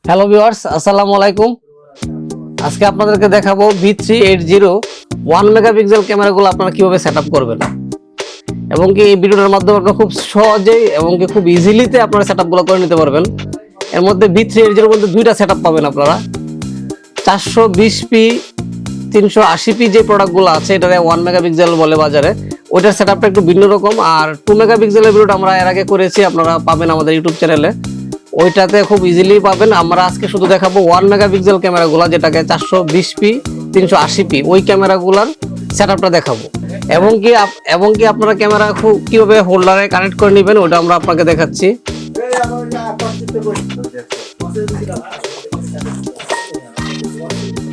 Hello viewers, আসসালামু আলাইকুম। আজকে আপনাদেরকে দেখাবো V380 1 মেগাপিক্সেল ক্যামেরাগুলো আপনারা কিভাবে সেটআপ করবেন এবং কি এই ভিডিওটার মাধ্যমে আপনারা খুব সহজেই এবং কি খুব ইজিলিতে আপনারা সেটআপগুলো করে নিতে পারবেন। এর মধ্যে V380 এর মধ্যে দুইটা সেটআপ পাবেন আপনারা। 420p 380p যে প্রোডাক্টগুলো আছে এটারে 1 মেগাপিক্সেল বলে বাজারে, ওইটার সেটআপটা একটু ভিন্ন রকম। আর 2 মেগাপিক্সেলের ভিডিওটা আমরা এর আগে করেছি, আপনারা পাবেন আমাদের ইউটিউব চ্যানেলে, ওইটাতে খুব ইজিলি পাবেন। আমরা আজকে শুধু দেখাবো 1 মেগাপিক্সেল ক্যামেরাগুলো, যেটাকে 420p 380p ওই ক্যামেরাগুলোর সেটআপটা দেখাবো এবং কি আপনারা ক্যামেরা কিভাবে হোল্ডারে কানেক্ট করে নেবেন ওটা আমরা আপনাকে দেখাচ্ছি।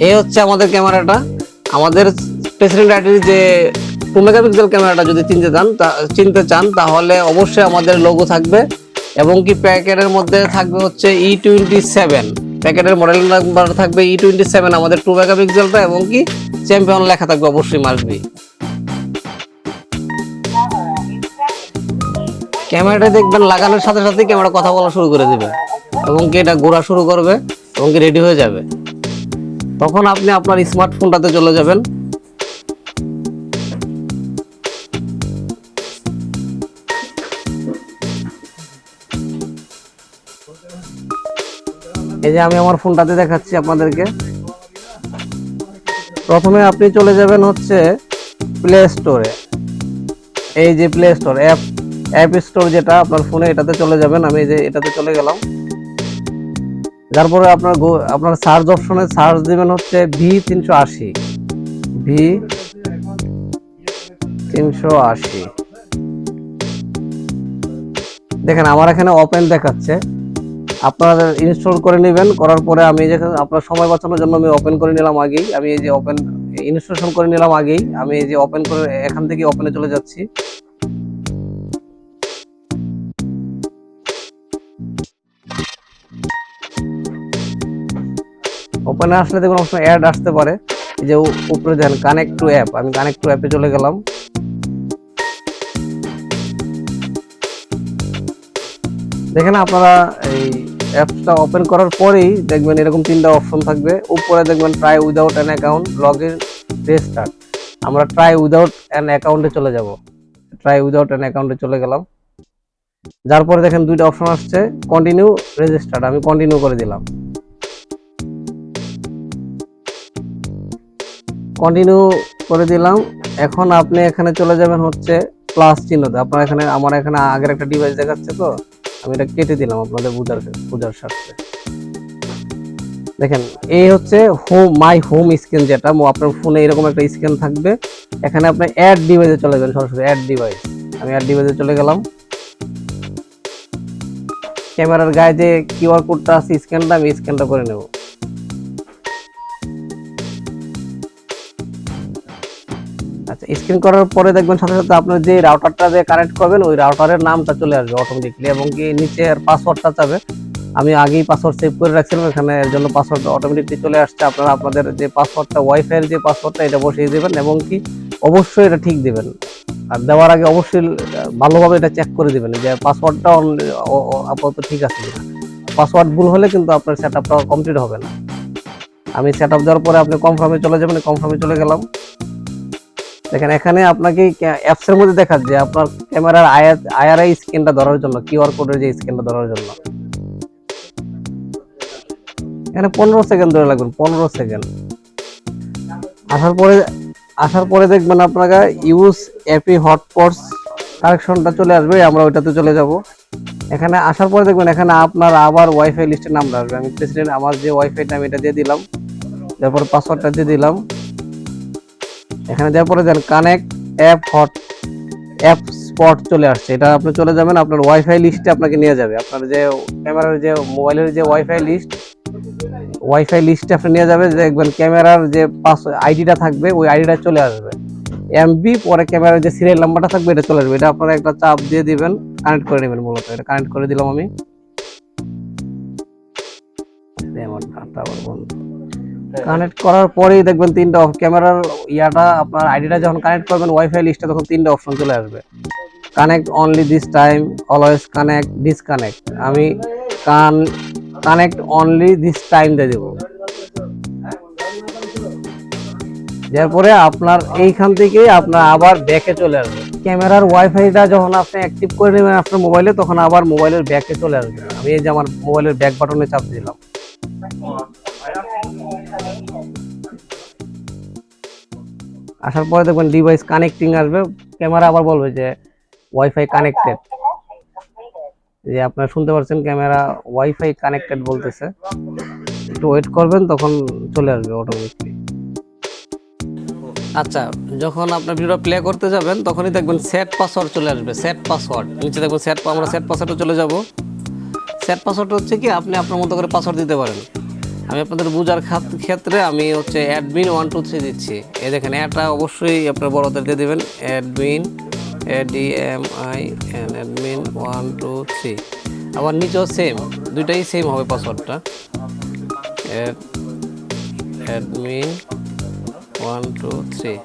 এই হচ্ছে আমাদের ক্যামেরাটা। আমাদের প্রেসিডেন্ট আইডির যে 2 মেগাপিক্সেল ক্যামেরাটা যদি চিনতে চান তাহলে অবশ্যই আমাদের লোগো থাকবে এবং কি প্যাকেটের মধ্যে থাকবে হচ্ছে E27, প্যাকেটের মডেল নাম্বার থাকবে E27 আমাদের 2 মেগাপিক্সেলটা এবং কি চ্যাম্পিয়ন লেখা থাকবে, অবশ্যই মাসবি। ক্যামেরাটা দেখবেন লাগানোর সাথে সাথে ক্যামেরা কথা বলা শুরু করে দিবে এবং কি এটা ঘোরা শুরু করবে এবং কি রেডি হয়ে যাবে। তখন আপনি আপনার স্মার্টফোনটাতে চলে যাবেন। এই যে আমি আমার ফোনটাতে দেখাচ্ছি আপনাদেরকে। প্রথমে আপনি চলে যাবেন হচ্ছে প্লে স্টোরে। এই যে প্লে স্টোর অ্যাপ স্টোর যেটা আপনার ফোনে, এটাতে চলে যাবেন। আমি এই যে এটাতে চলে গেলাম। তারপরে আপনার সার্চ অপশনে সার্চ দিবেন হচ্ছে V380। দেখেন আমার এখানে ওপেন দেখাচ্ছে, আপনারা ইনস্টল করে নেবেন। করার পরে আমি যেখানে আপনার সময় বাঁচানোর জন্য আমি ওপেন করে নিলাম আগেই। আমি এই যে ওপেন ইনস্টলেশন করে নিলাম আগেই। আমি এই যে ওপেন করে এখান থেকে ওপেনে চলে যাচ্ছি। ওপেনে আসলে দেখুন অপশন অ্যাড আসতে পারে। এই যে উপরে দেন কানেক্ট টু অ্যাপ, আমি কানেক্ট টু অ্যাপে চলে গেলাম। দেখেন আপনারা এই অ্যাপসটা ওপেন করার পরেই দেখবেন এরকম তিনটা অপশন থাকবে। উপরে দেখবেন try without an account, log in, register. আমরা ট্রাই উইদাউট অ্যান অ্যাকাউন্টে চলে যাব। ট্রাই উইদাউট অ্যান অ্যাকাউন্টে চলে গেলাম। যার পরে দেখেন দুইটা অপশন আসছে, কন্টিনিউ, রেজিস্টার। আমি কন্টিনিউ করে দিলাম। কন্টিনিউ করে দিলাম। এখন আপনি এখানে চলে যাবেন হচ্ছে প্লাস চিহ্নতে। আপনার এখানে আমার এখানে আগের একটা ডিভাইস দেখাচ্ছে, তো আমি এটা কেটে দিলাম আপনাদের বুঝার স্বার্থে। দেখেন এই হচ্ছে মাই হোম স্ক্রিন, যেটা আপনার ফোনে এরকম একটা স্ক্রিন থাকবে। এখানে আপনি অ্যাড ডিভাইসে চলে যাবেন, সরাসরি অ্যাড ডিভাইস। আমি অ্যাড ডিভাইসে চলে গেলাম। ক্যামেরার গায়ে যে কিউআর কোডটা আছে স্ক্যানটা, আমি স্ক্যানটা করে নেব। আচ্ছা, স্ক্যান করার পরে দেখবেন সাথে সাথে আপনার যে রাউটারটা দিয়ে কানেক্ট করবেন ওই রাউটারের নামটা চলে আসবে অটোমেটিকলি এবং কি নিচে আর পাসওয়ার্ডটা চাবে। আমি আগেই পাসওয়ার্ড সেভ করে রাখছিলাম, এখানে এর জন্য পাসওয়ার্ডটা অটোমেটিকলি চলে আসছে। আপনারা আপনাদের যে পাসওয়ার্ডটা, ওয়াইফাইয়ের যে পাসওয়ার্ডটা, এটা বসিয়ে দেবেন এবং কি অবশ্যই এটা ঠিক দিবেন। আর দেওয়ার আগে অবশ্যই ভালোভাবে এটা চেক করে দিবেন যে পাসওয়ার্ডটা আপাতত ঠিক আছে কিনা। পাসওয়ার্ড ভুল হলে কিন্তু আপনার সেটআপটা কমপ্লিট হবে না। আমি সেটআপ দেওয়ার পরে আপনি কনফার্মে চলে যাবেন। কনফার্মে চলে গেলাম। দেখেন এখানে আপনাকে অ্যাপসের মধ্যে দেখাচ্ছে আপনার ক্যামেরার আইআরআই স্ক্যানটা ধরার জন্য, কিউআর কোডের যে স্ক্যানটা ধরার জন্য এখানে 15 সেকেন্ড ধরে লাগবে, 15 সেকেন্ড। আসার পরে দেখবেন আপনারা ইউজ এপি হটস্পটস কানেকশনটা চলে আসবে, আমরা ওইটাতে চলে যাব। এখানে আসার পরে দেখবেন এখানে আপনার আবার ওয়াইফাই লিস্টের নাম আসবে। আমি প্রেসিডেন্ট আমার যে ওয়াইফাইটা আমি এটা দিয়ে দিলাম, তারপর পাসওয়ার্ডটা দিয়ে দিলাম। এখানে দেওয়ার পরে দেন কানেক্ট অ্যাপ স্পট চলে আসছে, এটা আপনি চলে যাবেন। আপনার ওয়াইফাই লিস্টে আপনাকে নিয়ে যাবে। আপনার যে ক্যামেরার যে মোবাইলের যে ওয়াইফাই লিস্টে আপনি নিয়ে যাবে। দেখবেন ক্যামেরার যে আইডিটা থাকবে ওই আইডিটা চলে আসবে এমবি, পরে ক্যামেরার যে সিরিয়াল নাম্বারটা থাকবে এটা চলে আসবে। এটা আপনারা একটা চাপ দিয়ে দিবেন, কানেক্ট করে নেবেন। মূলত এটা কানেক্ট করে দিলাম আমি। কানেক্ট করার পরেই দেখবেন তিনটা ক্যামেরার আপনার আইডিটা যখন কানেক্ট করবেন ওয়াইফাই লিস্টে, তখন তিনটা অপশন চলে আসবে। Connect only this time, always connect, disconnect. আমি কানেক্ট অনলি দিস টাইম দিয়ে দেবো। এরপরে আপনার এইখান থেকে আপনার আবার ব্যাকে চলে আসবে। ক্যামেরার ওয়াইফাইটা যখন আপনি অ্যাক্টিভ করে নেবেন আপনার মোবাইলে, তখন আবার মোবাইলের ব্যাকে চলে আসবে। আমি এই যে আমার মোবাইলের ব্যাক বাটনে চাপ দিলাম, আসার পরে দেখবেন ডিভাইস কানেক্টিং আসবে, ক্যামেরা আবার বলবে যে ওয়াইফাই কানেক্টেড। যে আপনারা শুনতে পাচ্ছেন ক্যামেরা ওয়াইফাই কানেক্টেড বলতেছে, একটু ওয়েট করবেন তখন চলে আসবে অটোমেটিকলি। আচ্ছা, যখন আপনার ভিডিও প্লে করতে যাবেন তখনই দেখবেন সেট পাসওয়ার্ড চলে আসবে। সেট পাসওয়ার্ড নিচে দেখবেন আমরা সেট পাসওয়ার্ডে চলে যাব। সেট পাসওয়ার্ড হচ্ছে কি আপনি আপনার মতো করে পাসওয়ার্ড দিতে পারেন। আমি আপনাদের বোঝার ক্ষেত্রে আমি হচ্ছে অ্যাডমিন 123 দিচ্ছি। এই দেখেন, এটা অবশ্যই আপনার বড়দের দিয়ে দেবেন, অ্যাডমিন ADMIN অ্যাডমিন 123। আবার নিচেও সেম, দুইটাই সেম হবে পাসওয়ার্ডটা, অ্যাডমিন 123।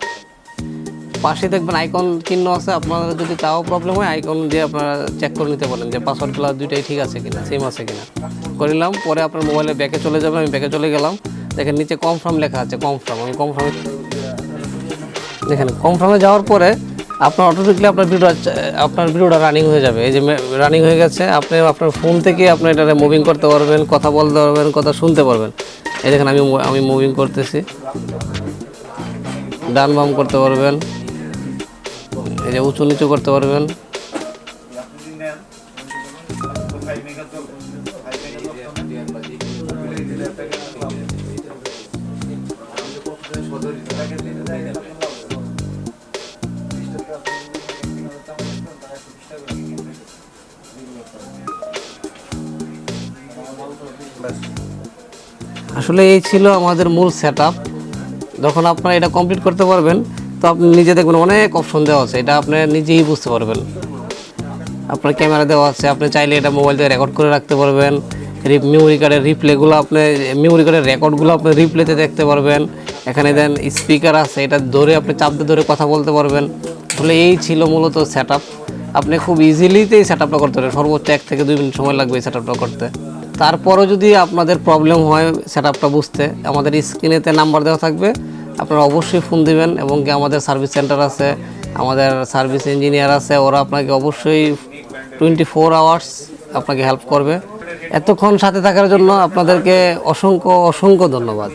পাশে দেখবেন আইকন চিহ্ন আছে, আপনারা যদি তাও প্রবলেম হয় আইকন দিয়ে আপনারা চেক করে নিতে পারেন যে পাসওয়ার্ডগুলো দুইটাই ঠিক আছে কিনা, সেম আছে কিনা। করিলাম, পরে আপনার মোবাইলে ব্যাকে চলে যাবেন। আমি ব্যাকে চলে গেলাম, দেখেন নিচে কনফার্ম লেখা আছে, কনফার্ম। আমি কনফার্মে দেখেন, কনফার্মে যাওয়ার পরে আপনার অটোমেটিকলি আপনার ভিডিওটা রানিং হয়ে যাবে। এই যে রানিং হয়ে গেছে। আপনি আপনার ফোন থেকে আপনি এটা মুভিং করতে পারবেন, কথা বলতে পারবেন, কথা শুনতে পারবেন। এই দেখেন আমি মুভিং করতেছি, ডান বাম করতে পারবেন, এই যে উঁচু নিচু করতে পারবেন। আসলে এই ছিল আমাদের মূল সেটআপ। যখন আপনারা এটা কমপ্লিট করতে পারবেন তো আপনি নিজে দেখবেন অনেক অপশন দেওয়া আছে, এটা আপনি নিজেই বুঝতে পারবেন। আপনার ক্যামেরা দেওয়া আছে, আপনি চাইলে এটা মোবাইল দিয়ে রেকর্ড করে রাখতে পারবেন। মেমোরি কার্ডের রিপ্লেগুলো আপনি মেমোরি কার্ডের রেকর্ডগুলো আপনি রিপ্লেতে দেখতে পারবেন। এখানে দেন স্পিকার আছে, এটা ধরে আপনি চাপ দিয়ে ধরে কথা বলতে পারবেন। আসলে এই ছিল মূলত সেটআপ। আপনি খুব ইজিলিতে এই সেটআপটা করতে পারবেন, সর্বোচ্চ 1 থেকে 2 মিনিট সময় লাগবে এই সেটআপটা করতে। তারপরও যদি আপনাদের প্রবলেম হয় সেটআপটা বুঝতে, আমাদের স্ক্রিনেতে নাম্বার দেওয়া থাকবে, আপনারা অবশ্যই ফোন দিবেন। এবং কি আমাদের সার্ভিস সেন্টার আছে, আমাদের সার্ভিস ইঞ্জিনিয়ার আছে, ওরা আপনাকে অবশ্যই 24 আওয়ার্স আপনাকে হেল্প করবে। এতক্ষণ সাথে থাকার জন্য আপনাদেরকে অসংখ্য অসংখ্য ধন্যবাদ।